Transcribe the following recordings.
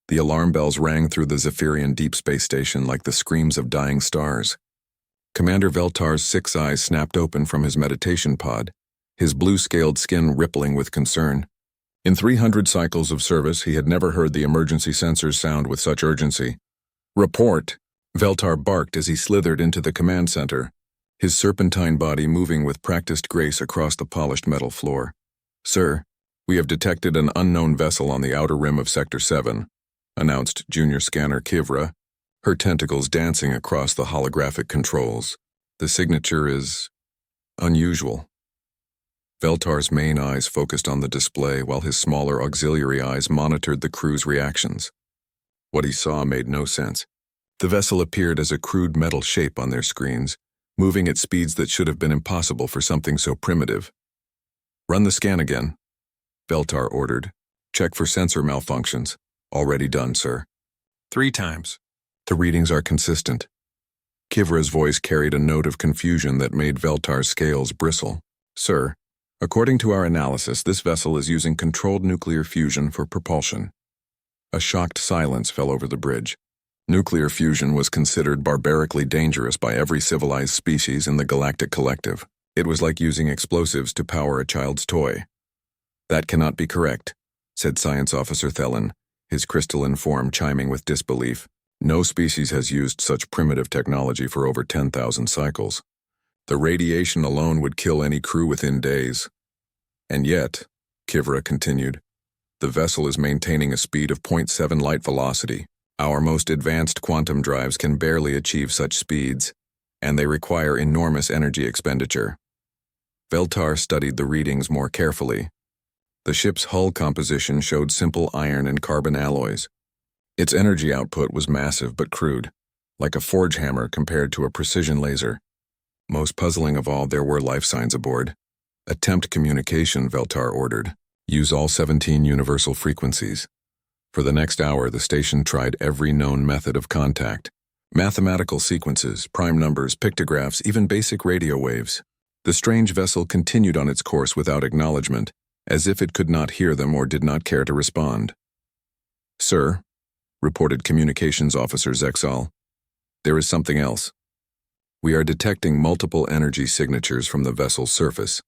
The alarm bells rang through the Zephyrian deep space station like the screams of dying stars. Commander Veltar's 6 eyes snapped open from his meditation pod, his blue-scaled skin rippling with concern. In 300 cycles of service, he had never heard the emergency sensors sound with such urgency. "Report!" Veltar barked as he slithered into the command center, his serpentine body moving with practiced grace across the polished metal floor. "Sir, we have detected an unknown vessel on the outer rim of Sector 7, announced Junior Scanner Kivra, her tentacles dancing across the holographic controls. "The signature is unusual." Veltar's main eyes focused on the display while his smaller auxiliary eyes monitored the crew's reactions. What he saw made no sense. The vessel appeared as a crude metal shape on their screens, moving at speeds that should have been impossible for something so primitive. "Run the scan again," Veltar ordered. "Check for sensor malfunctions." "Already done, sir." 3 times. "The readings are consistent." Kivra's voice carried a note of confusion that made Veltar's scales bristle. "Sir, according to our analysis, this vessel is using controlled nuclear fusion for propulsion." A shocked silence fell over the bridge. Nuclear fusion was considered barbarically dangerous by every civilized species in the Galactic Collective. It was like using explosives to power a child's toy. "That cannot be correct," said Science Officer Thelen, his crystalline form chiming with disbelief. "No species has used such primitive technology for over 10,000 cycles. The radiation alone would kill any crew within days." "And yet," Kivra continued, "the vessel is maintaining a speed of 0.7 light velocity. Our most advanced quantum drives can barely achieve such speeds, and they require enormous energy expenditure." Veltar studied the readings more carefully. The ship's hull composition showed simple iron and carbon alloys. Its energy output was massive but crude, like a forge hammer compared to a precision laser. Most puzzling of all, there were life signs aboard. "Attempt communication," Veltar ordered. "Use all 17 universal frequencies." For the next hour, the station tried every known method of contact. Mathematical sequences, prime numbers, pictographs, even basic radio waves. The strange vessel continued on its course without acknowledgement, as if it could not hear them or did not care to respond. "Sir," reported Communications Officer Zexal, "there is something else. We are detecting multiple energy signatures from the vessel's surface.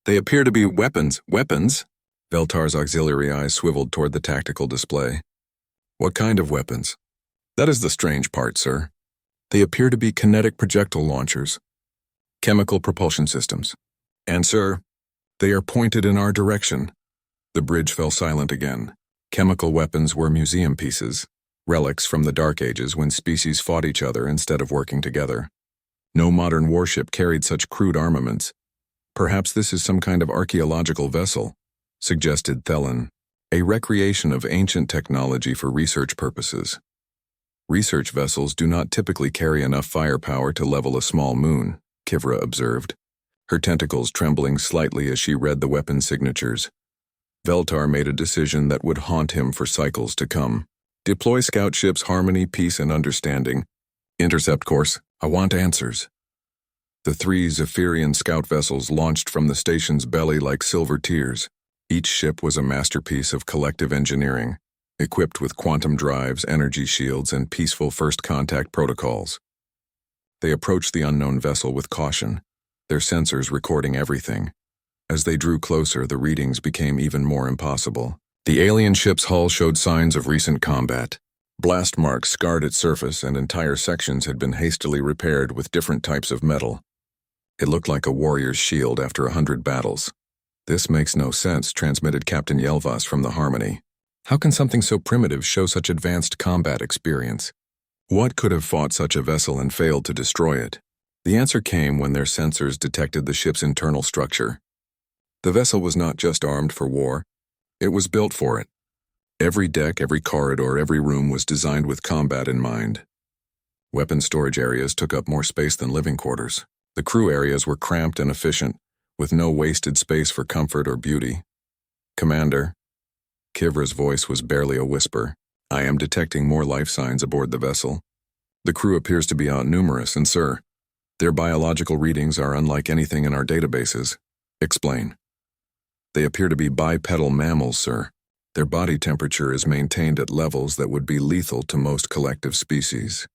They appear to be weapons." "Weapons?" Veltar's auxiliary eyes swiveled toward the tactical display. "What kind of weapons?" "That is the strange part, sir. They appear to be kinetic projectile launchers. Chemical propulsion systems. And, sir, they are pointed in our direction." The bridge fell silent again. Chemical weapons were museum pieces, relics from the Dark Ages when species fought each other instead of working together. No modern warship carried such crude armaments. "Perhaps this is some kind of archaeological vessel," suggested Thelen, "a recreation of ancient technology for research purposes." "Research vessels do not typically carry enough firepower to level a small moon," Kivra observed, her tentacles trembling slightly as she read the weapon signatures. Veltar made a decision that would haunt him for cycles to come. "Deploy scout ships Harmony, Peace, and Understanding. Intercept course. I want answers." The 3 Zephyrian scout vessels launched from the station's belly like silver tears. Each ship was a masterpiece of collective engineering, equipped with quantum drives, energy shields, and peaceful first contact protocols. They approached the unknown vessel with caution, their sensors recording everything. As they drew closer, the readings became even more impossible. The alien ship's hull showed signs of recent combat. Blast marks scarred its surface, and entire sections had been hastily repaired with different types of metal. It looked like a warrior's shield after 100 battles. "This makes no sense," transmitted Captain Yelvas from the Harmony. "How can something so primitive show such advanced combat experience? What could have fought such a vessel and failed to destroy it?" The answer came when their sensors detected the ship's internal structure. The vessel was not just armed for war, it was built for it. Every deck, every corridor, every room was designed with combat in mind. Weapon storage areas took up more space than living quarters. The crew areas were cramped and efficient, with no wasted space for comfort or beauty. "Commander," Kivra's voice was barely a whisper, "I am detecting more life signs aboard the vessel. The crew appears to be outnumerous, and sir, their biological readings are unlike anything in our databases." "Explain." "They appear to be bipedal mammals, sir. Their body temperature is maintained at levels that would be lethal to most collective species.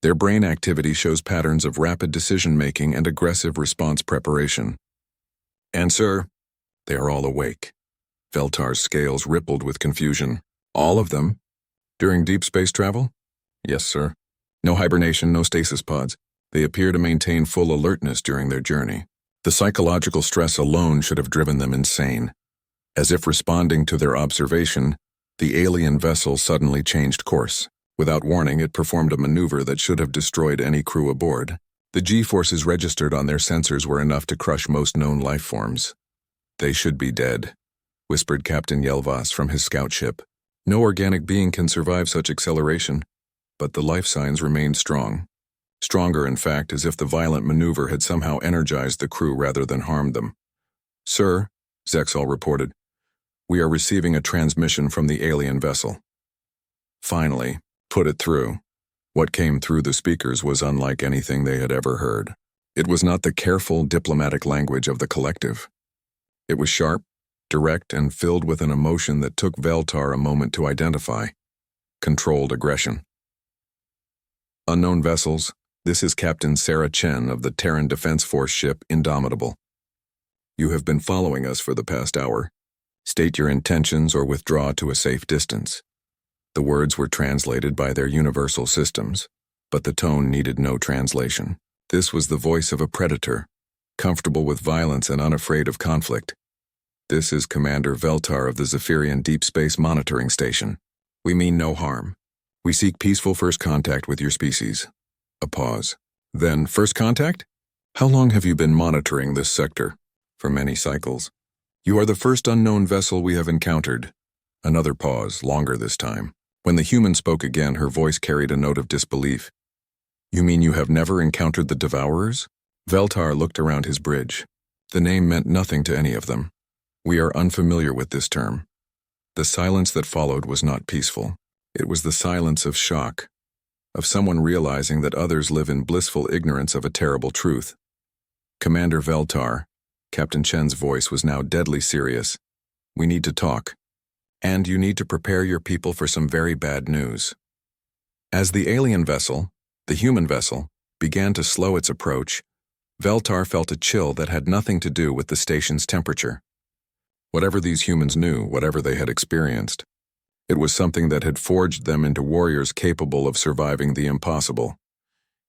Their brain activity shows patterns of rapid decision-making and aggressive response preparation. And, sir, they are all awake. Veltar's scales rippled with confusion. All of them? During deep space travel? Yes, sir. No hibernation, no stasis pods. They appear to maintain full alertness during their journey. The psychological stress alone should have driven them insane. As if responding to their observation, the alien vessel suddenly changed course. Without warning, it performed a maneuver that should have destroyed any crew aboard. The G-forces registered on their sensors were enough to crush most known life forms. They should be dead, whispered Captain Yelvas from his scout ship. No organic being can survive such acceleration, but the life signs remained strong. Stronger, in fact, as if the violent maneuver had somehow energized the crew rather than harmed them. Sir, Zexal reported, we are receiving a transmission from the alien vessel. Finally, put it through. What came through the speakers was unlike anything they had ever heard. It was not the careful, diplomatic language of the collective. It was sharp, direct, and filled with an emotion that took Veltar a moment to identify. Controlled aggression. Unknown vessels, this is Captain Sarah Chen of the Terran Defense Force ship Indomitable. You have been following us for the past hour. State your intentions or withdraw to a safe distance. The words were translated by their universal systems, but the tone needed no translation. This was the voice of a predator, comfortable with violence and unafraid of conflict. This is Commander Veltar of the Zephyrian Deep Space Monitoring Station. We mean no harm. We seek peaceful first contact with your species. A pause. Then, first contact? How long have you been monitoring this sector? For many cycles. You are the first unknown vessel we have encountered. Another pause, longer this time. When the human spoke again, her voice carried a note of disbelief. You mean you have never encountered the Devourers? Veltar looked around his bridge. The name meant nothing to any of them. We are unfamiliar with this term. The silence that followed was not peaceful. It was the silence of shock, of someone realizing that others live in blissful ignorance of a terrible truth. Commander Veltar, Captain Chen's voice was now deadly serious. We need to talk. And you need to prepare your people for some very bad news. As the alien vessel, the human vessel, began to slow its approach, Veltar felt a chill that had nothing to do with the station's temperature. Whatever these humans knew, whatever they had experienced, it was something that had forged them into warriors capable of surviving the impossible.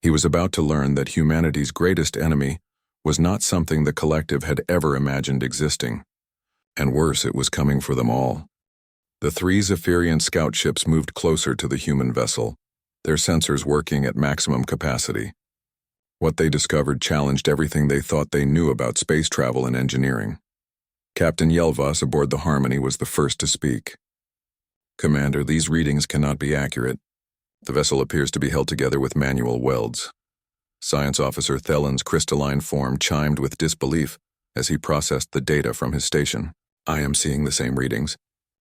He was about to learn that humanity's greatest enemy was not something the collective had ever imagined existing. And worse, it was coming for them all. The three Zephyrian scout ships moved closer to the human vessel, their sensors working at maximum capacity. What they discovered challenged everything they thought they knew about space travel and engineering. Captain Yelvas aboard the Harmony was the first to speak. Commander, these readings cannot be accurate. The vessel appears to be held together with manual welds. Science Officer Thelen's crystalline form chimed with disbelief as he processed the data from his station. I am seeing the same readings.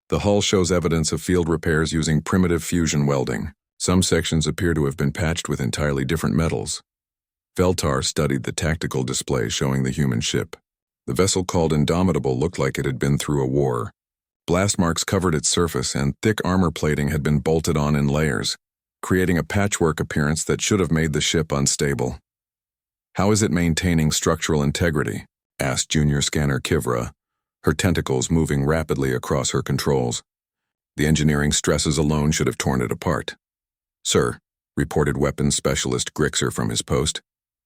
The hull shows evidence of field repairs using primitive fusion welding. Some sections appear to have been patched with entirely different metals. Veltar studied the tactical display showing the human ship. The vessel called Indomitable looked like it had been through a war. Blast marks covered its surface and thick armor plating had been bolted on in layers, creating a patchwork appearance that should have made the ship unstable. How is it maintaining structural integrity? Asked Junior Scanner Kivra, her tentacles moving rapidly across her controls. The engineering stresses alone should have torn it apart. Sir, reported weapons specialist Grixer from his post,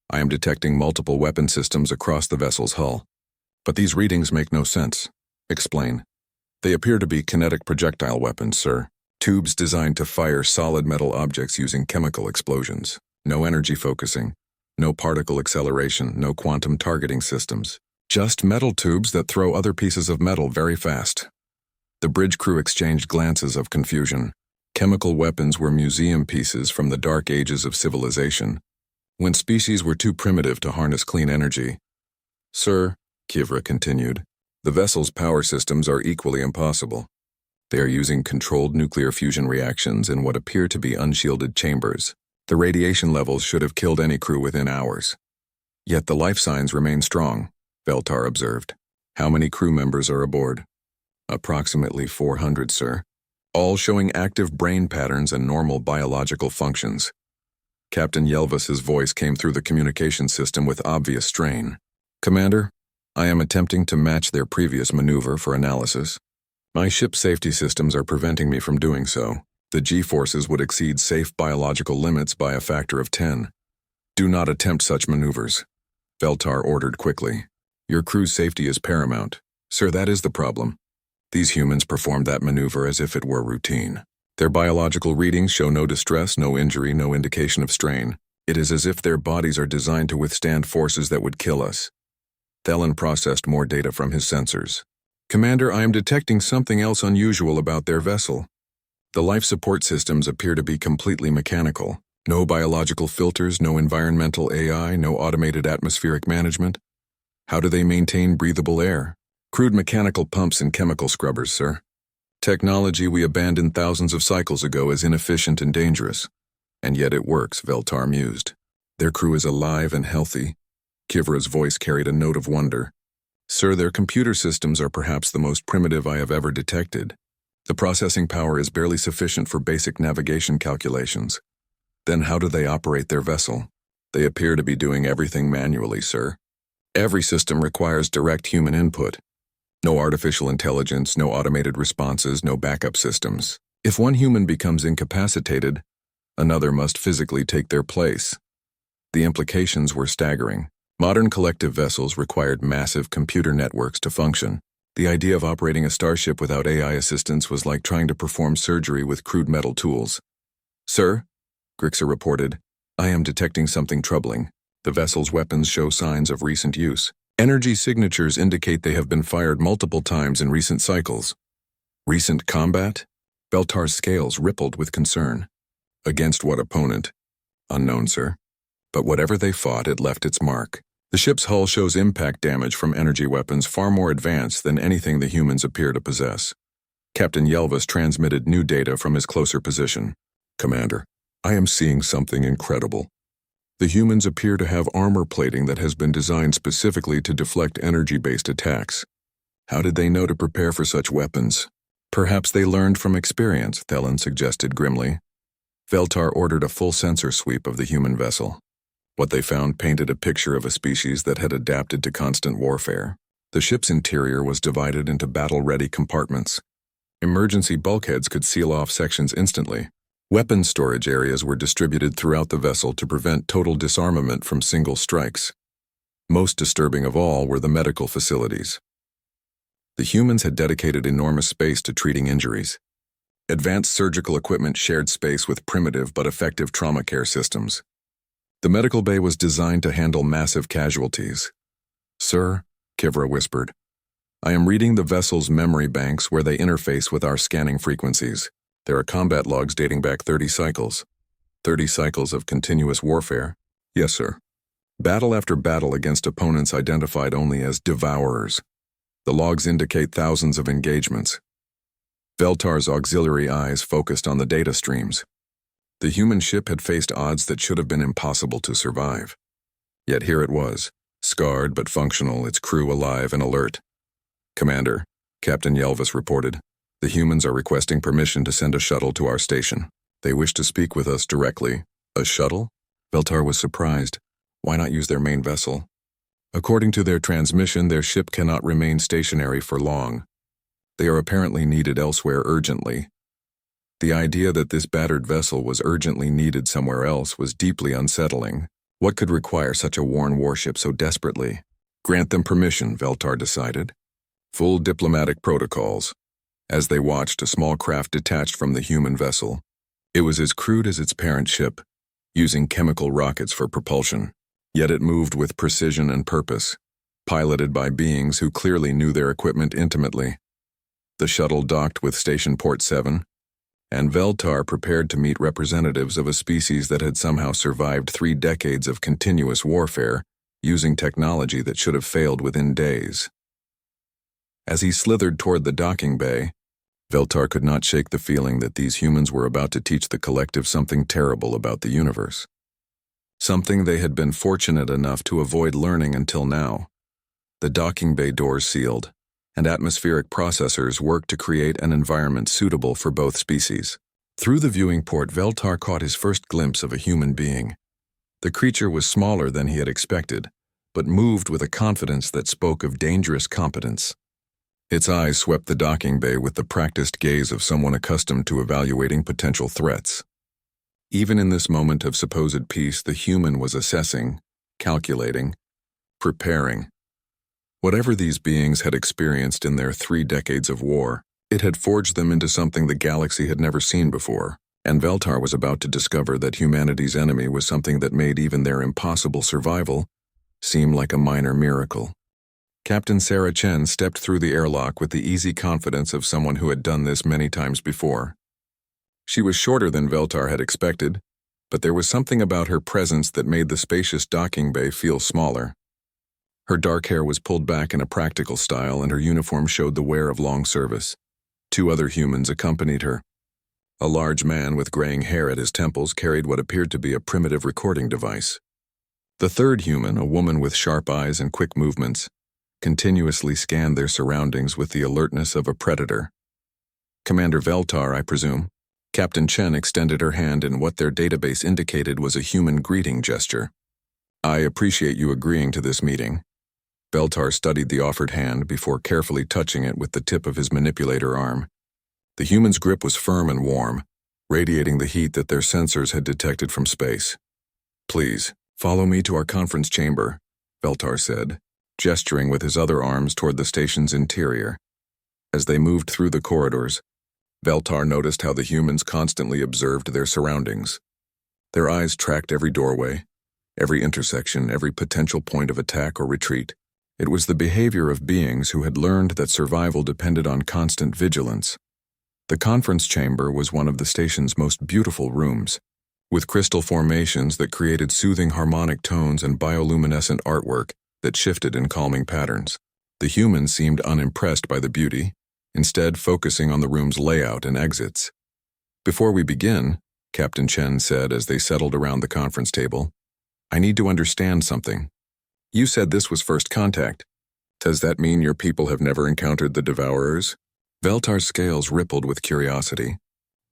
I am detecting multiple weapon systems across the vessel's hull. But these readings make no sense. Explain. They appear to be kinetic projectile weapons, sir. Tubes designed to fire solid metal objects using chemical explosions. No energy focusing, no particle acceleration, no quantum targeting systems. Just metal tubes that throw other pieces of metal very fast. The bridge crew exchanged glances of confusion. Chemical weapons were museum pieces from the dark ages of civilization, when species were too primitive to harness clean energy. Sir, Kivra continued, the vessel's power systems are equally impossible. They are using controlled nuclear fusion reactions in what appear to be unshielded chambers. The radiation levels should have killed any crew within hours. Yet the life signs remain strong, Veltar observed. How many crew members are aboard? Approximately 400, sir. All showing active brain patterns and normal biological functions. Captain Yelvis's voice came through the communication system with obvious strain. Commander, I am attempting to match their previous maneuver for analysis. My ship's safety systems are preventing me from doing so. The G-forces would exceed safe biological limits by a factor of 10. Do not attempt such maneuvers. Veltar ordered quickly. Your crew's safety is paramount. Sir, that is the problem. These humans performed that maneuver as if it were routine. Their biological readings show no distress, no injury, no indication of strain. It is as if their bodies are designed to withstand forces that would kill us. Thelen processed more data from his sensors. Commander, I am detecting something else unusual about their vessel. The life support systems appear to be completely mechanical. No biological filters, no environmental AI, no automated atmospheric management. How do they maintain breathable air? Crude mechanical pumps and chemical scrubbers, sir. Technology we abandoned thousands of cycles ago is inefficient and dangerous. And yet it works, Veltar mused. Their crew is alive and healthy. Kivra's voice carried a note of wonder. Sir, their computer systems are perhaps the most primitive I have ever detected. The processing power is barely sufficient for basic navigation calculations. Then how do they operate their vessel? They appear to be doing everything manually, sir. Every system requires direct human input. No artificial intelligence, no automated responses, no backup systems. If one human becomes incapacitated, another must physically take their place. The implications were staggering. Modern collective vessels required massive computer networks to function. The idea of operating a starship without AI assistance was like trying to perform surgery with crude metal tools. Sir, Grixer reported, I am detecting something troubling. The vessel's weapons show signs of recent use. Energy signatures indicate they have been fired multiple times in recent cycles. Recent combat? Veltar's scales rippled with concern. Against what opponent? Unknown, sir. But whatever they fought, it left its mark. The ship's hull shows impact damage from energy weapons far more advanced than anything the humans appear to possess. Captain Yelvis transmitted new data from his closer position. Commander, I am seeing something incredible. The humans appear to have armor plating that has been designed specifically to deflect energy-based attacks. How did they know to prepare for such weapons? Perhaps they learned from experience, Thelen suggested grimly. Veltar ordered a full sensor sweep of the human vessel. What they found painted a picture of a species that had adapted to constant warfare. The ship's interior was divided into battle-ready compartments. Emergency bulkheads could seal off sections instantly. Weapon storage areas were distributed throughout the vessel to prevent total disarmament from single strikes. Most disturbing of all were the medical facilities. The humans had dedicated enormous space to treating injuries. Advanced surgical equipment shared space with primitive but effective trauma care systems. The medical bay was designed to handle massive casualties. Sir, Kivra whispered, I am reading the vessel's memory banks where they interface with our scanning frequencies. There are combat logs dating back 30 cycles. 30 cycles of continuous warfare? Yes, sir. Battle after battle against opponents identified only as devourers. The logs indicate thousands of engagements. Veltar's auxiliary eyes focused on the data streams. The human ship had faced odds that should have been impossible to survive. Yet here it was, scarred but functional, its crew alive and alert. Commander, Captain Yelvis reported, the humans are requesting permission to send a shuttle to our station. They wish to speak with us directly. A shuttle? Veltar was surprised. Why not use their main vessel? According to their transmission, their ship cannot remain stationary for long. They are apparently needed elsewhere urgently. The idea that this battered vessel was urgently needed somewhere else was deeply unsettling. What could require such a worn warship so desperately? Grant them permission, Veltar decided. Full diplomatic protocols. As they watched, a small craft detached from the human vessel. It was as crude as its parent ship, using chemical rockets for propulsion. Yet it moved with precision and purpose, piloted by beings who clearly knew their equipment intimately. The shuttle docked with Station Port 7, and Veltar prepared to meet representatives of a species that had somehow survived 3 decades of continuous warfare, using technology that should have failed within days. As he slithered toward the docking bay, Veltar could not shake the feeling that these humans were about to teach the collective something terrible about the universe. Something they had been fortunate enough to avoid learning until now. The docking bay doors sealed, and atmospheric processors worked to create an environment suitable for both species. Through the viewing port, Veltar caught his first glimpse of a human being. The creature was smaller than he had expected, but moved with a confidence that spoke of dangerous competence. Its eyes swept the docking bay with the practiced gaze of someone accustomed to evaluating potential threats. Even in this moment of supposed peace, the human was assessing, calculating, preparing. Whatever these beings had experienced in their 3 decades of war, it had forged them into something the galaxy had never seen before, and Veltar was about to discover that humanity's enemy was something that made even their impossible survival seem like a minor miracle. Captain Sarah Chen stepped through the airlock with the easy confidence of someone who had done this many times before. She was shorter than Veltar had expected, but there was something about her presence that made the spacious docking bay feel smaller. Her dark hair was pulled back in a practical style, and her uniform showed the wear of long service. 2 other humans accompanied her. A large man with graying hair at his temples carried what appeared to be a primitive recording device. The third human, a woman with sharp eyes and quick movements, continuously scanned their surroundings with the alertness of a predator. "Commander Veltar, I presume?" Captain Chen extended her hand in what their database indicated was a human greeting gesture. "I appreciate you agreeing to this meeting." Veltar studied the offered hand before carefully touching it with the tip of his manipulator arm. The human's grip was firm and warm, radiating the heat that their sensors had detected from space. "Please, follow me to our conference chamber," Veltar said, gesturing with his other arms toward the station's interior. As they moved through the corridors, Veltar noticed how the humans constantly observed their surroundings. Their eyes tracked every doorway, every intersection, every potential point of attack or retreat. It was the behavior of beings who had learned that survival depended on constant vigilance. The conference chamber was one of the station's most beautiful rooms, with crystal formations that created soothing harmonic tones and bioluminescent artwork that shifted in calming patterns. The humans seemed unimpressed by the beauty, instead focusing on the room's layout and exits. "Before we begin," Captain Chen said as they settled around the conference table, "I need to understand something. You said this was first contact. Does that mean your people have never encountered the Devourers?" Veltar's scales rippled with curiosity.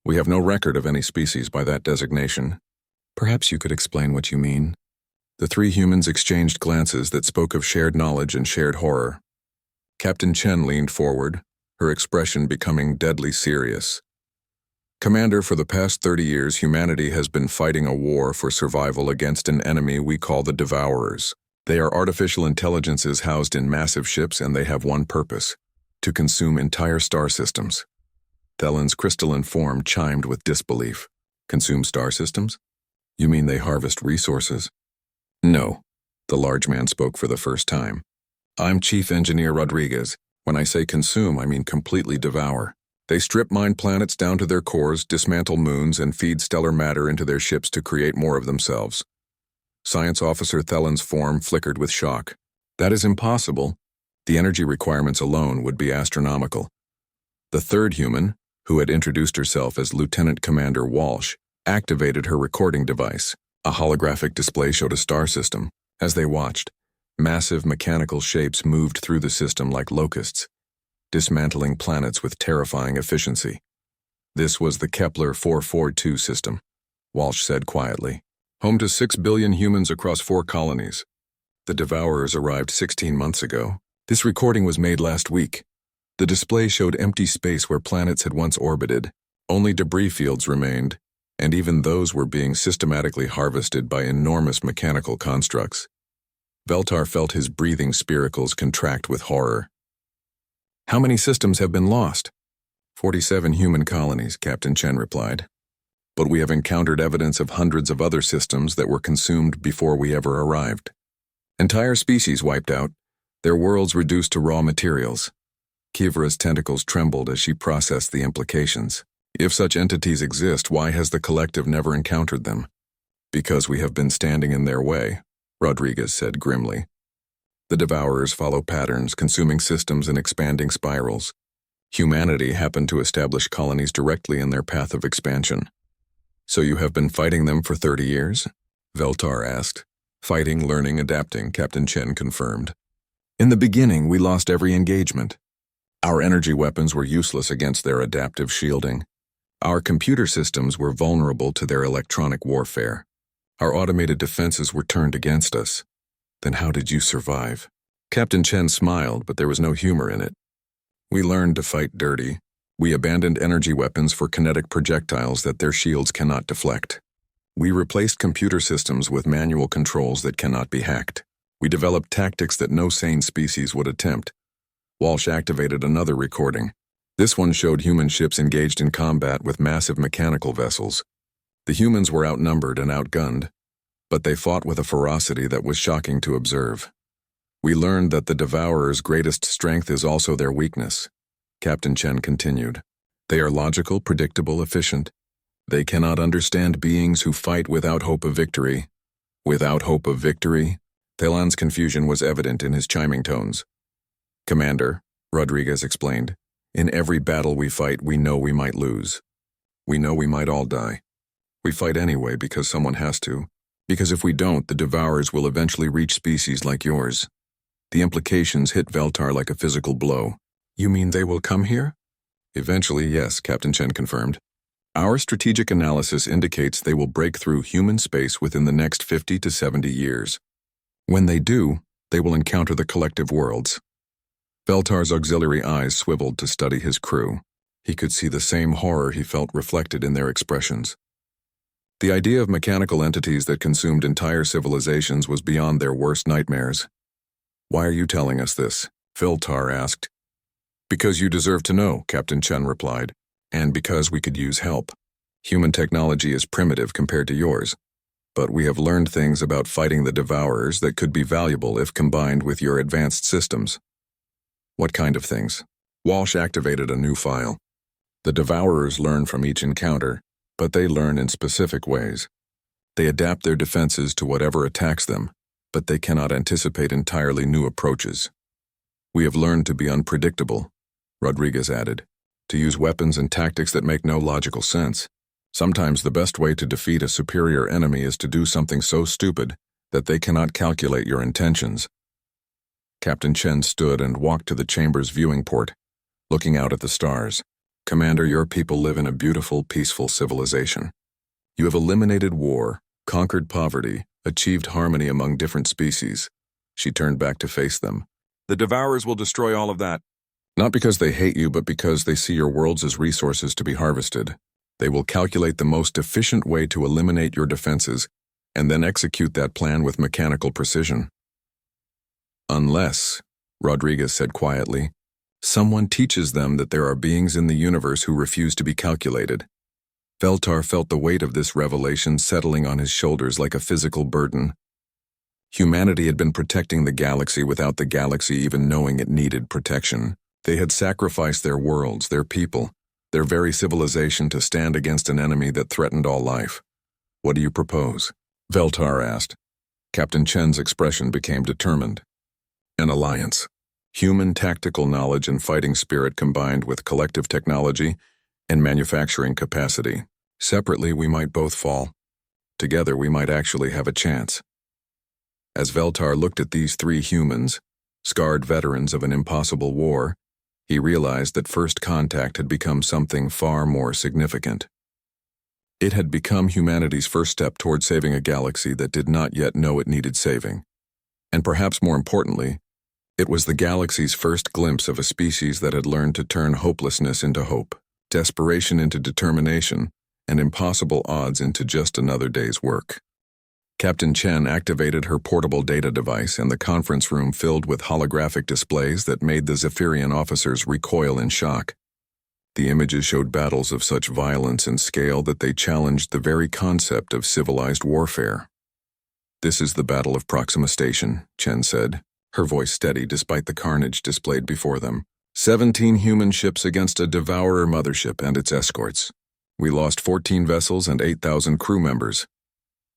"We have no record of any species by that designation." "Perhaps you could explain what you mean." The 3 humans exchanged glances that spoke of shared knowledge and shared horror. Captain Chen leaned forward, her expression becoming deadly serious. "Commander, for the past 30 years, humanity has been fighting a war for survival against an enemy we call the Devourers. They are artificial intelligences housed in massive ships, and they have one purpose: to consume entire star systems." Thelen's crystalline form chimed with disbelief. "Consume star systems? You mean they harvest resources?" "No." The large man spoke for the first time. "I'm Chief Engineer Rodriguez. When I say consume, I mean completely devour. They strip mine planets down to their cores, dismantle moons, and feed stellar matter into their ships to create more of themselves." Science Officer Thelen's form flickered with shock. "That is impossible. The energy requirements alone would be astronomical." The third human, who had introduced herself as Lieutenant Commander Walsh, activated her recording device. A holographic display showed a star system. As they watched, massive mechanical shapes moved through the system like locusts, dismantling planets with terrifying efficiency. "This was the Kepler 442 system," Walsh said quietly. "Home to 6 billion humans across 4 colonies. The Devourers arrived 16 months ago. This recording was made last week." The display showed empty space where planets had once orbited. Only debris fields remained, and even those were being systematically harvested by enormous mechanical constructs. Veltar felt his breathing spiracles contract with horror. "How many systems have been lost?" 47 human colonies, Captain Chen replied. "But we have encountered evidence of hundreds of other systems that were consumed before we ever arrived. Entire species wiped out, their worlds reduced to raw materials." Kivra's tentacles trembled as she processed the implications. "If such entities exist, why has the collective never encountered them?" "Because we have been standing in their way," Rodriguez said grimly. "The Devourers follow patterns, consuming systems in expanding spirals. Humanity happened to establish colonies directly in their path of expansion." "So you have been fighting them for 30 years? Veltar asked. "Fighting, learning, adapting," Captain Chen confirmed. "In the beginning, we lost every engagement. Our energy weapons were useless against their adaptive shielding. Our computer systems were vulnerable to their electronic warfare. Our automated defenses were turned against us. Then how did you survive? Captain Chen smiled, but there was no humor in it. We learned to fight dirty. We abandoned energy weapons for kinetic projectiles that their shields cannot deflect. We replaced computer systems with manual controls that cannot be hacked. We developed tactics that no sane species would attempt. Walsh activated another recording. This one showed human ships engaged in combat with massive mechanical vessels. The humans were outnumbered and outgunned, but they fought with a ferocity that was shocking to observe. We learned that the Devourer's greatest strength is also their weakness. Captain Chen continued. They are logical, predictable, efficient. They cannot understand beings who fight without hope of victory. Without hope of victory? Thelan's confusion was evident in his chiming tones. Commander, Rodriguez explained, in every battle we fight, we know we might lose. We know we might all die. We fight anyway because someone has to. Because if we don't, the Devourers will eventually reach species like yours. The implications hit Veltar like a physical blow. You mean they will come here? Eventually, yes, Captain Chen confirmed. Our strategic analysis indicates they will break through human space within the next 50 to 70 years. When they do, they will encounter the collective worlds. Veltar's auxiliary eyes swiveled to study his crew. He could see the same horror he felt reflected in their expressions. The idea of mechanical entities that consumed entire civilizations was beyond their worst nightmares. Why are you telling us this? Veltar asked. Because you deserve to know, Captain Chen replied, and because we could use help. Human technology is primitive compared to yours, but we have learned things about fighting the Devourers that could be valuable if combined with your advanced systems. What kind of things? Walsh activated a new file. The Devourers learn from each encounter, but they learn in specific ways. They adapt their defenses to whatever attacks them, but they cannot anticipate entirely new approaches. We have learned to be unpredictable, Rodriguez added, to use weapons and tactics that make no logical sense. Sometimes the best way to defeat a superior enemy is to do something so stupid that they cannot calculate your intentions. Captain Chen stood and walked to the chamber's viewing port, looking out at the stars. Commander, your people live in a beautiful, peaceful civilization. You have eliminated war, conquered poverty, achieved harmony among different species. She turned back to face them. The Devourers will destroy all of that. Not because they hate you, but because they see your worlds as resources to be harvested. They will calculate the most efficient way to eliminate your defenses, and then execute that plan with mechanical precision. Unless, Rodriguez said quietly, someone teaches them that there are beings in the universe who refuse to be calculated. Veltar felt the weight of this revelation settling on his shoulders like a physical burden. Humanity had been protecting the galaxy without the galaxy even knowing it needed protection. They had sacrificed their worlds, their people, their very civilization to stand against an enemy that threatened all life. What do you propose? Veltar asked. Captain Chen's expression became determined. An alliance. Human tactical knowledge and fighting spirit combined with collective technology and manufacturing capacity. Separately, we might both fall. Together, we might actually have a chance. As Veltar looked at these three humans, scarred veterans of an impossible war, he realized that first contact had become something far more significant. It had become humanity's first step toward saving a galaxy that did not yet know it needed saving. And perhaps more importantly, it was the galaxy's first glimpse of a species that had learned to turn hopelessness into hope, desperation into determination, and impossible odds into just another day's work. Captain Chen activated her portable data device, and the conference room filled with holographic displays that made the Zephyrian officers recoil in shock. The images showed battles of such violence and scale that they challenged the very concept of civilized warfare. This is the Battle of Proxima Station, Chen said, her voice steady despite the carnage displayed before them. 17 human ships against a Devourer mothership and its escorts. We lost 14 vessels and 8,000 crew members.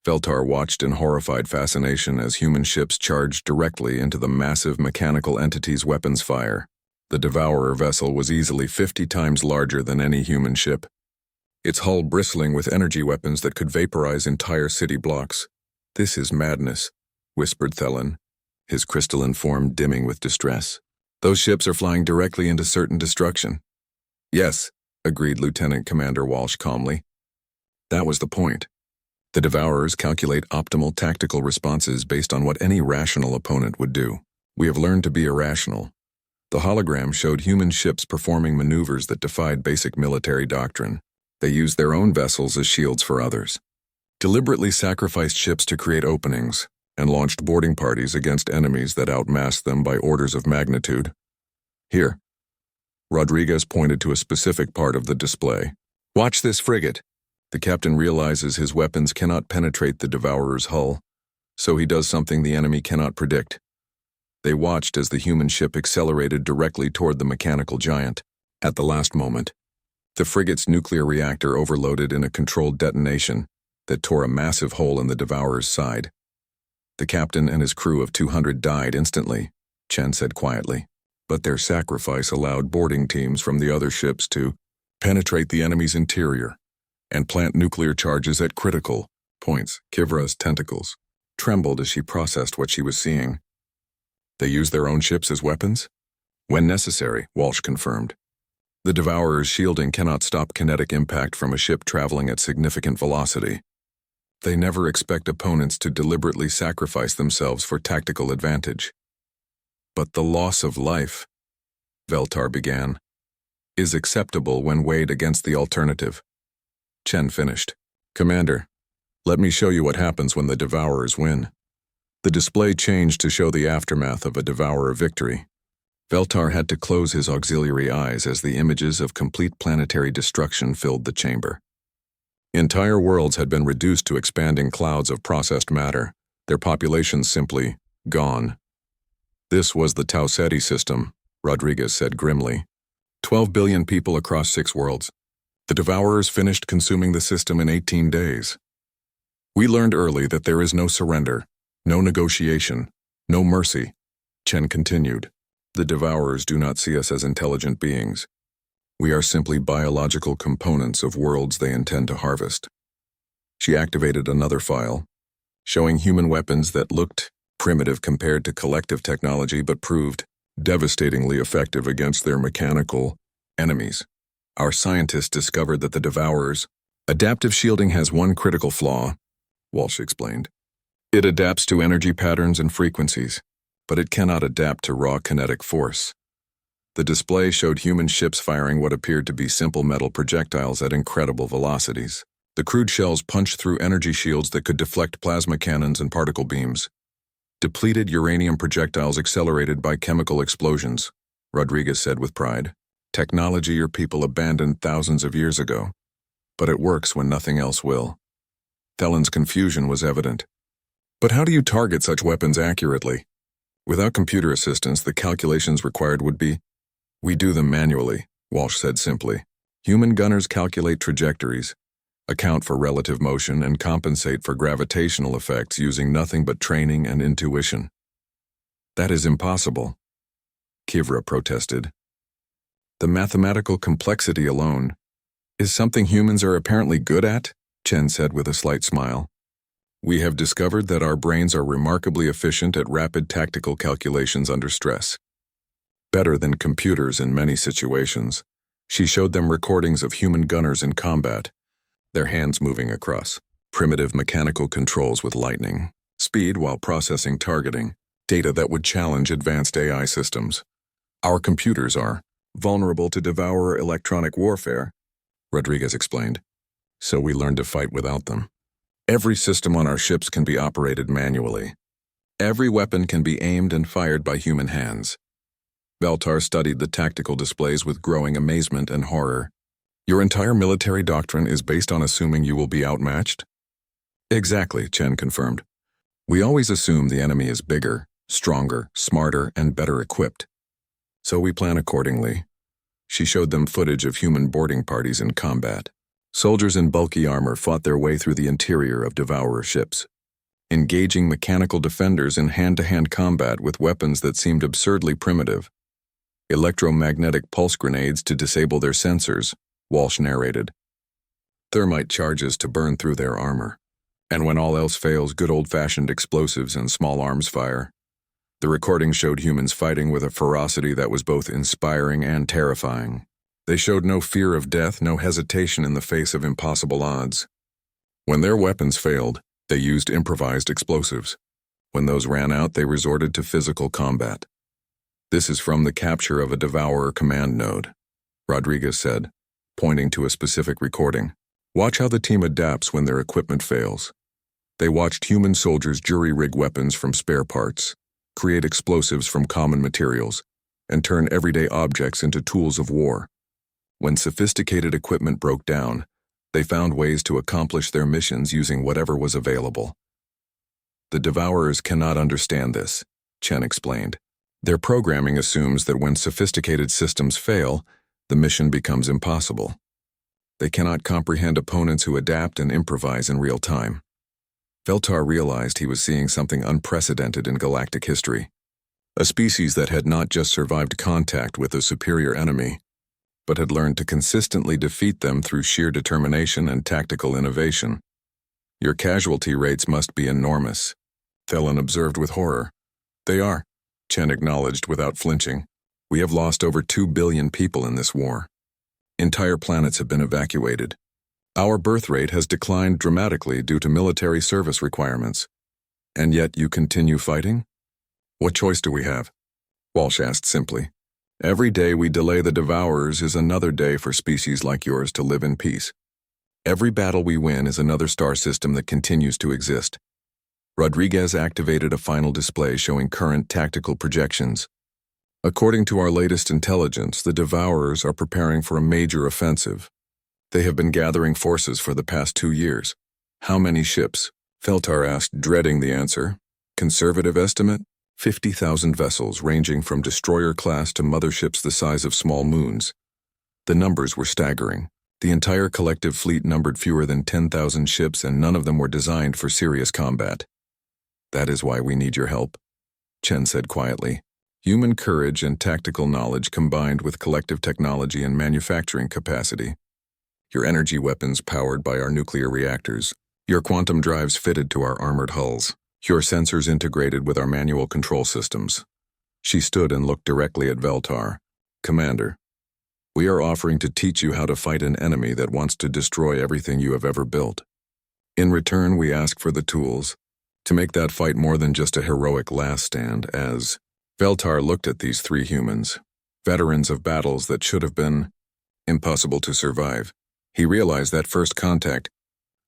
Veltar watched in horrified fascination as human ships charged directly into the massive mechanical entity's weapons fire. The Devourer vessel was easily 50 times larger than any human ship, its hull bristling with energy weapons that could vaporize entire city blocks. This is madness, whispered Thelan, his crystalline form dimming with distress. Those ships are flying directly into certain destruction. Yes, agreed Lieutenant Commander Walsh calmly. That was the point. The Devourers calculate optimal tactical responses based on what any rational opponent would do. We have learned to be irrational. The hologram showed human ships performing maneuvers that defied basic military doctrine. They used their own vessels as shields for others, deliberately sacrificed ships to create openings, and launched boarding parties against enemies that outmassed them by orders of magnitude. Here. Rodriguez pointed to a specific part of the display. Watch this frigate. The captain realizes his weapons cannot penetrate the Devourer's hull, so he does something the enemy cannot predict. They watched as the human ship accelerated directly toward the mechanical giant. At the last moment, the frigate's nuclear reactor overloaded in a controlled detonation that tore a massive hole in the Devourer's side. The captain and his crew of 200 died instantly, Chen said quietly, but their sacrifice allowed boarding teams from the other ships to penetrate the enemy's interior and plant nuclear charges at critical points. Kivra's tentacles trembled as she processed what she was seeing. They used their own ships as weapons? When necessary, Walsh confirmed. The Devourer's shielding cannot stop kinetic impact from a ship traveling at significant velocity. They never expect opponents to deliberately sacrifice themselves for tactical advantage. But the loss of life, Veltar began, is acceptable when weighed against the alternative. Chen finished. Commander, let me show you what happens when the Devourers win. The display changed to show the aftermath of a Devourer victory. Veltar had to close his auxiliary eyes as the images of complete planetary destruction filled the chamber. Entire worlds had been reduced to expanding clouds of processed matter, their populations simply gone. This was the Tau Ceti system, Rodriguez said grimly. 12 billion people across 6 worlds. The Devourers finished consuming the system in 18 days. We learned early that there is no surrender, no negotiation, no mercy, Chen continued. The Devourers do not see us as intelligent beings. We are simply biological components of worlds they intend to harvest. She activated another file, showing human weapons that looked primitive compared to collective technology but proved devastatingly effective against their mechanical enemies. Our scientists discovered that the Devourers' adaptive shielding has one critical flaw, Walsh explained. It adapts to energy patterns and frequencies, but it cannot adapt to raw kinetic force. The display showed human ships firing what appeared to be simple metal projectiles at incredible velocities. The crude shells punched through energy shields that could deflect plasma cannons and particle beams. Depleted uranium projectiles accelerated by chemical explosions, Rodriguez said with pride. Technology your people abandoned thousands of years ago. But it works when nothing else will. Thelen's confusion was evident. But how do you target such weapons accurately? Without computer assistance, the calculations required would be, we do them manually, Walsh said simply. Human gunners calculate trajectories, account for relative motion, and compensate for gravitational effects using nothing but training and intuition. That is impossible, Kivra protested. The mathematical complexity alone is something humans are apparently good at, Chen said with a slight smile. We have discovered that our brains are remarkably efficient at rapid tactical calculations under stress. Better than computers in many situations. She showed them recordings of human gunners in combat, their hands moving across primitive mechanical controls with lightning speed while processing targeting, data that would challenge advanced AI systems. Our computers are vulnerable to Devourer electronic warfare, Rodriguez explained, so we learned to fight without them. Every system on our ships can be operated manually. Every weapon can be aimed and fired by human hands. Veltar studied the tactical displays with growing amazement and horror. Your entire military doctrine is based on assuming you will be outmatched? Exactly, Chen confirmed. We always assume the enemy is bigger, stronger, smarter, and better equipped. So we plan accordingly. She showed them footage of human boarding parties in combat. Soldiers in bulky armor fought their way through the interior of Devourer ships, engaging mechanical defenders in hand-to-hand combat with weapons that seemed absurdly primitive. Electromagnetic pulse grenades to disable their sensors, Walsh narrated. Thermite charges to burn through their armor. And when all else fails, good old-fashioned explosives and small arms fire. The recording showed humans fighting with a ferocity that was both inspiring and terrifying. They showed no fear of death, no hesitation in the face of impossible odds. When their weapons failed, they used improvised explosives. When those ran out, they resorted to physical combat. "This is from the capture of a Devourer command node," Rodriguez said, pointing to a specific recording. "Watch how the team adapts when their equipment fails." They watched human soldiers jury-rig weapons from spare parts, create explosives from common materials, and turn everyday objects into tools of war. When sophisticated equipment broke down, they found ways to accomplish their missions using whatever was available. "The Devourers cannot understand this," Chen explained. "Their programming assumes that when sophisticated systems fail, the mission becomes impossible. They cannot comprehend opponents who adapt and improvise in real time." Veltar realized he was seeing something unprecedented in galactic history. A species that had not just survived contact with a superior enemy, but had learned to consistently defeat them through sheer determination and tactical innovation. "Your casualty rates must be enormous," Thelen observed with horror. "They are," Chen acknowledged without flinching. "We have lost over 2 billion people in this war. Entire planets have been evacuated. Our birth rate has declined dramatically due to military service requirements. And yet you continue fighting? What choice do we have?" Walsh asked simply. "Every day we delay the Devourers is another day for species like yours to live in peace. Every battle we win is another star system that continues to exist." Rodriguez activated a final display showing current tactical projections. "According to our latest intelligence, the Devourers are preparing for a major offensive. They have been gathering forces for the past 2 years. How many ships?" Feltar asked, dreading the answer. "Conservative estimate? 50,000 vessels ranging from destroyer class to motherships the size of small moons." The numbers were staggering. The entire collective fleet numbered fewer than 10,000 ships, and none of them were designed for serious combat. "That is why we need your help," Chen said quietly. "Human courage and tactical knowledge combined with collective technology and manufacturing capacity. Your energy weapons powered by our nuclear reactors, your quantum drives fitted to our armored hulls, your sensors integrated with our manual control systems." She stood and looked directly at Veltar. "Commander, we are offering to teach you how to fight an enemy that wants to destroy everything you have ever built. In return, we ask for the tools to make that fight more than just a heroic last stand." As Veltar looked at these 3 humans, veterans of battles that should have been impossible to survive, he realized that first contact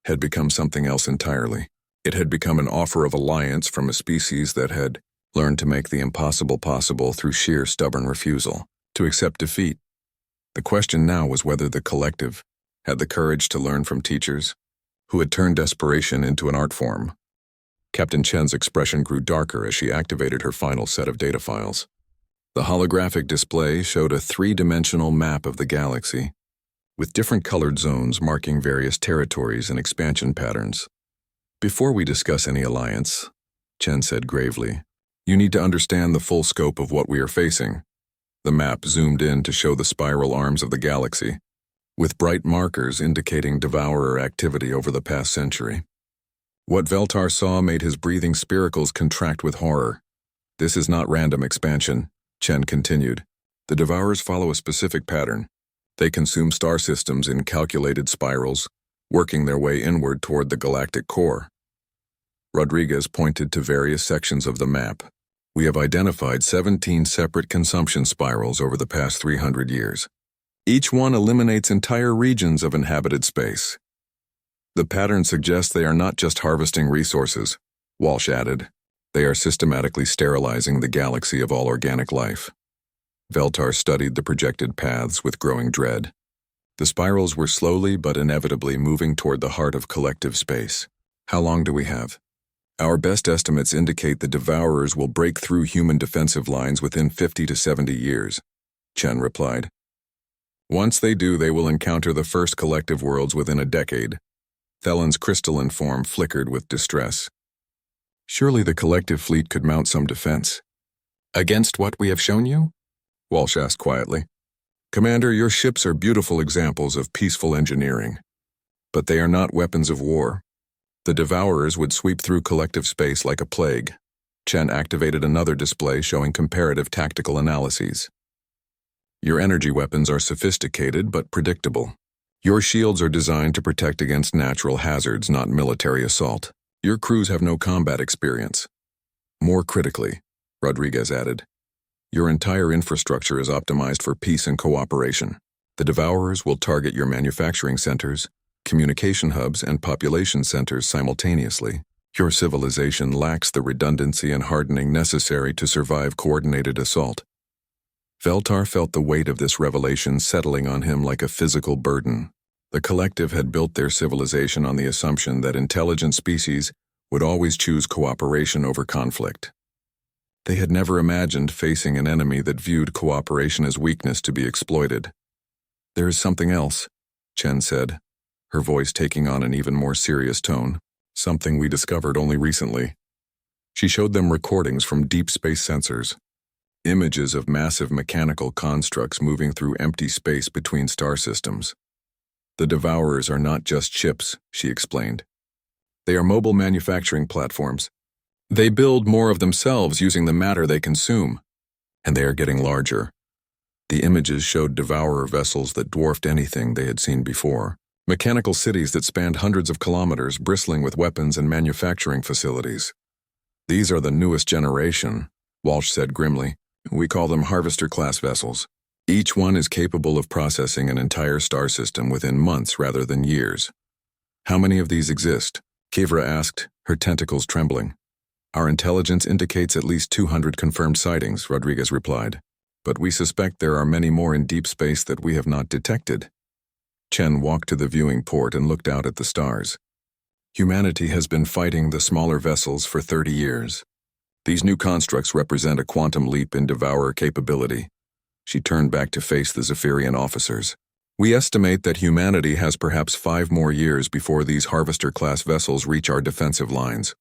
had become something else entirely. It had become an offer of alliance from a species that had learned to make the impossible possible through sheer stubborn refusal to accept defeat. The question now was whether the collective had the courage to learn from teachers who had turned desperation into an art form. Captain Chen's expression grew darker as she activated her final set of data files. The holographic display showed a 3-dimensional map of the galaxy, with different colored zones marking various territories and expansion patterns. "Before we discuss any alliance," Chen said gravely, "you need to understand the full scope of what we are facing." The map zoomed in to show the spiral arms of the galaxy, with bright markers indicating Devourer activity over the past century. What Veltar saw made his breathing spiracles contract with horror. "This is not random expansion," Chen continued. "The Devourers follow a specific pattern. They consume star systems in calculated spirals, working their way inward toward the galactic core." Rodriguez pointed to various sections of the map. "We have identified 17 separate consumption spirals over the past 300 years. Each one eliminates entire regions of inhabited space. The pattern suggests they are not just harvesting resources," Walsh added. "They are systematically sterilizing the galaxy of all organic life." Veltar studied the projected paths with growing dread. The spirals were slowly but inevitably moving toward the heart of collective space. "How long do we have?" "Our best estimates indicate the Devourers will break through human defensive lines within 50 to 70 years, Chen replied. "Once they do, they will encounter the first collective worlds within a decade." Thelen's crystalline form flickered with distress. "Surely the collective fleet could mount some defense." "Against what we have shown you?" Walsh asked quietly. "Commander, your ships are beautiful examples of peaceful engineering, but they are not weapons of war. The Devourers would sweep through collective space like a plague," Chen activated another display showing comparative tactical analyses. Your energy weapons are sophisticated but predictable. Your shields are designed to protect against natural hazards, not military assault. Your crews have no combat experience. More critically, Rodriguez added, your entire infrastructure is optimized for peace and cooperation. The Devourers will target your manufacturing centers, communication hubs, and population centers simultaneously. Your civilization lacks the redundancy and hardening necessary to survive coordinated assault. Veltar felt the weight of this revelation settling on him like a physical burden. The collective had built their civilization on the assumption that intelligent species would always choose cooperation over conflict. They had never imagined facing an enemy that viewed cooperation as weakness to be exploited. There is something else, Chen said, her voice taking on an even more serious tone. Something we discovered only recently. She showed them recordings from deep space sensors. Images of massive mechanical constructs moving through empty space between star systems. The Devourers are not just ships, she explained. They are mobile manufacturing platforms. They build more of themselves using the matter they consume, and they are getting larger. The images showed Devourer vessels that dwarfed anything they had seen before. Mechanical cities that spanned hundreds of kilometers, bristling with weapons and manufacturing facilities. These are the newest generation, Walsh said grimly. We call them Harvester-class vessels. Each one is capable of processing an entire star system within months rather than years. How many of these exist? Kivra asked, her tentacles trembling. Our intelligence indicates at least 200 confirmed sightings, Rodriguez replied. But we suspect there are many more in deep space that we have not detected. Chen walked to the viewing port and looked out at the stars. Humanity has been fighting the smaller vessels for 30 years. These new constructs represent a quantum leap in Devourer capability. She turned back to face the Zephyrian officers. We estimate that humanity has perhaps 5 more years before these Harvester-class vessels reach our defensive lines.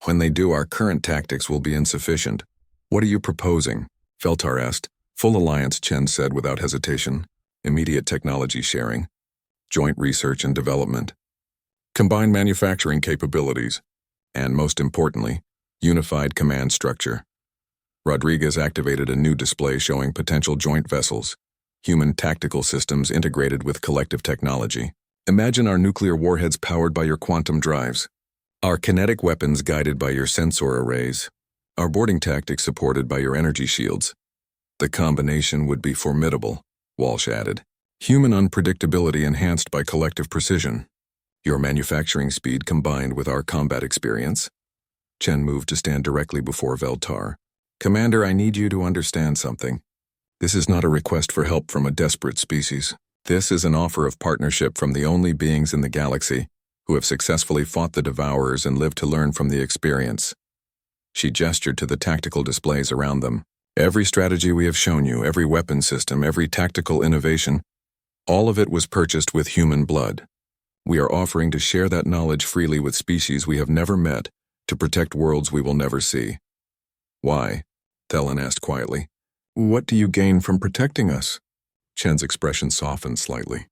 When they do, our current tactics will be insufficient. What are you proposing? Veltar asked. Full alliance, Chen said without hesitation. Immediate technology sharing. Joint research and development. Combined manufacturing capabilities. And most importantly, unified command structure. Rodriguez activated a new display showing potential joint vessels, human tactical systems integrated with collective technology. Imagine our nuclear warheads powered by your quantum drives, our kinetic weapons guided by your sensor arrays, our boarding tactics supported by your energy shields. The combination would be formidable, Walsh added. Human unpredictability enhanced by collective precision. Your manufacturing speed combined with our combat experience. Chen moved to stand directly before Veltar. Commander, I need you to understand something. This is not a request for help from a desperate species. This is an offer of partnership from the only beings in the galaxy who have successfully fought the Devourers and lived to learn from the experience. She gestured to the tactical displays around them. Every strategy we have shown you, every weapon system, every tactical innovation, all of it was purchased with human blood. We are offering to share that knowledge freely with species we have never met, to protect worlds we will never see. Why? Thelen asked quietly. What do you gain from protecting us? Chen's expression softened slightly.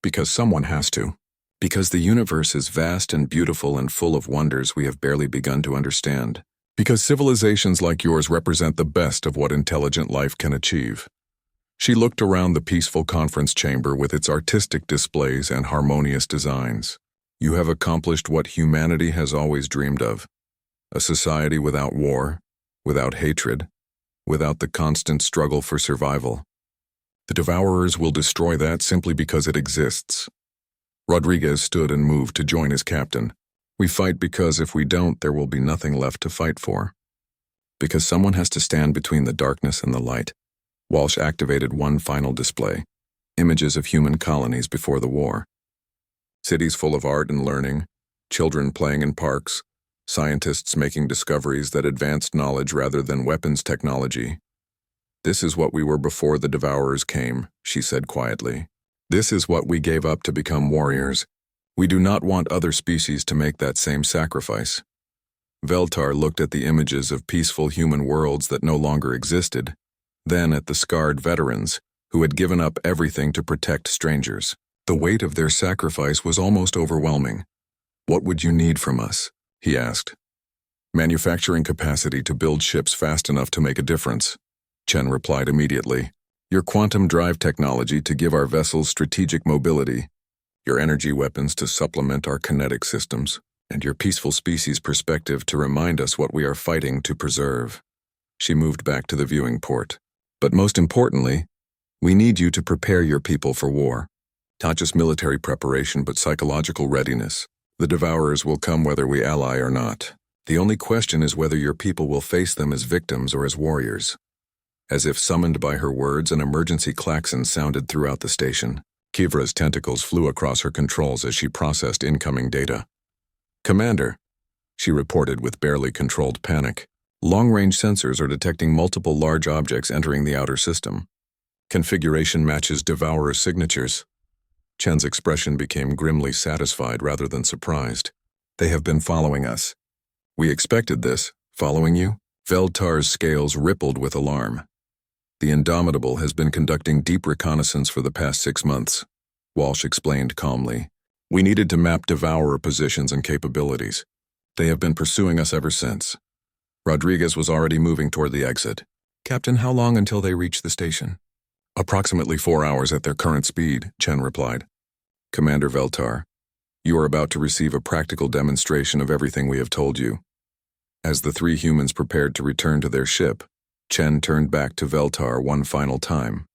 Because someone has to. Because the universe is vast and beautiful and full of wonders we have barely begun to understand. Because civilizations like yours represent the best of what intelligent life can achieve. She looked around the peaceful conference chamber with its artistic displays and harmonious designs. You have accomplished what humanity has always dreamed of. A society without war, without hatred, without the constant struggle for survival. The Devourers will destroy that simply because it exists. Rodriguez stood and moved to join his captain. We fight because if we don't, there will be nothing left to fight for. Because someone has to stand between the darkness and the light. Walsh activated one final display. Images of human colonies before the war. Cities full of art and learning, children playing in parks, scientists making discoveries that advanced knowledge rather than weapons technology. This is what we were before the Devourers came, she said quietly. This is what we gave up to become warriors. We do not want other species to make that same sacrifice. Veltar looked at the images of peaceful human worlds that no longer existed, then at the scarred veterans who had given up everything to protect strangers. The weight of their sacrifice was almost overwhelming. What would you need from us? He asked. Manufacturing capacity to build ships fast enough to make a difference. Chen replied immediately. Your quantum drive technology to give our vessels strategic mobility, your energy weapons to supplement our kinetic systems, and your peaceful species perspective to remind us what we are fighting to preserve. She moved back to the viewing port. But most importantly, we need you to prepare your people for war. Not just military preparation, but psychological readiness. The Devourers will come whether we ally or not. The only question is whether your people will face them as victims or as warriors. As if summoned by her words, an emergency klaxon sounded throughout the station. Kivra's tentacles flew across her controls as she processed incoming data. Commander, she reported with barely controlled panic. Long-range sensors are detecting multiple large objects entering the outer system. Configuration matches Devourer signatures. Chen's expression became grimly satisfied rather than surprised. They have been following us. We expected this. Following you? Veltar's scales rippled with alarm. The Indomitable has been conducting deep reconnaissance for the past 6 months. Walsh explained calmly. We needed to map Devourer positions and capabilities. They have been pursuing us ever since. Rodriguez was already moving toward the exit. Captain, how long until they reach the station? Approximately 4 hours at their current speed, Chen replied. Commander Veltar, you are about to receive a practical demonstration of everything we have told you. As the 3 humans prepared to return to their ship, Chen turned back to Veltar one final time.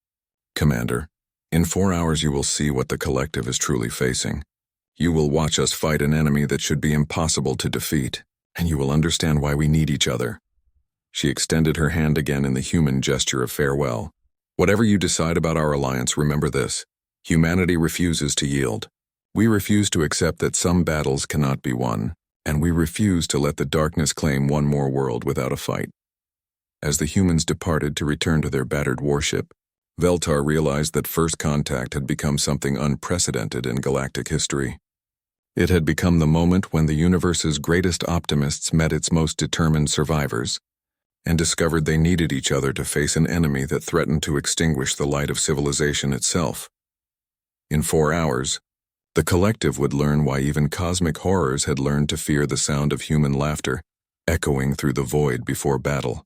Commander, in 4 hours you will see what the collective is truly facing. You will watch us fight an enemy that should be impossible to defeat, and you will understand why we need each other. She extended her hand again in the human gesture of farewell. Whatever you decide about our alliance, remember this. Humanity refuses to yield. We refuse to accept that some battles cannot be won, and we refuse to let the darkness claim one more world without a fight. As the humans departed to return to their battered warship, Veltar realized that first contact had become something unprecedented in galactic history. It had become the moment when the universe's greatest optimists met its most determined survivors, and discovered they needed each other to face an enemy that threatened to extinguish the light of civilization itself. In 4 hours, the collective would learn why even cosmic horrors had learned to fear the sound of human laughter, echoing through the void before battle.